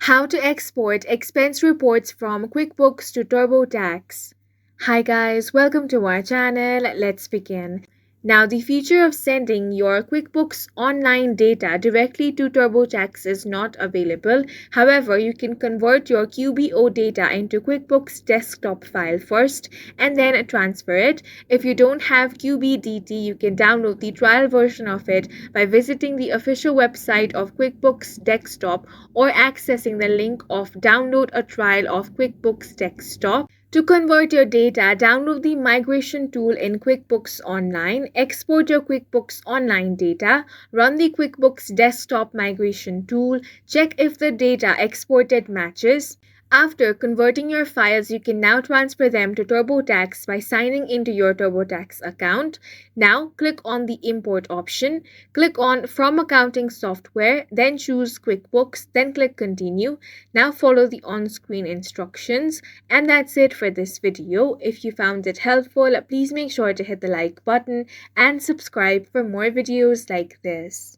How to export expense reports from QuickBooks to TurboTax. Hi guys, welcome to our channel. Let's begin. Now, the feature of sending your QuickBooks online data directly to TurboTax is not available. However, you can convert your QBO data into QuickBooks desktop file first and then transfer it. If you don't have QBDT, you can download the trial version of it by visiting the official website of QuickBooks Desktop or accessing the link of Download a Trial of QuickBooks Desktop. To convert your data, download the migration tool in QuickBooks Online, export your QuickBooks Online data, run the QuickBooks Desktop migration tool, check if the data exported matches. After converting your files, you can now transfer them to TurboTax by signing into your TurboTax account. Now, click on the Import option, click on From Accounting Software, then choose QuickBooks, then click Continue. Now follow the on-screen instructions. And that's it for this video. If you found it helpful, please make sure to hit the like button and subscribe for more videos like this.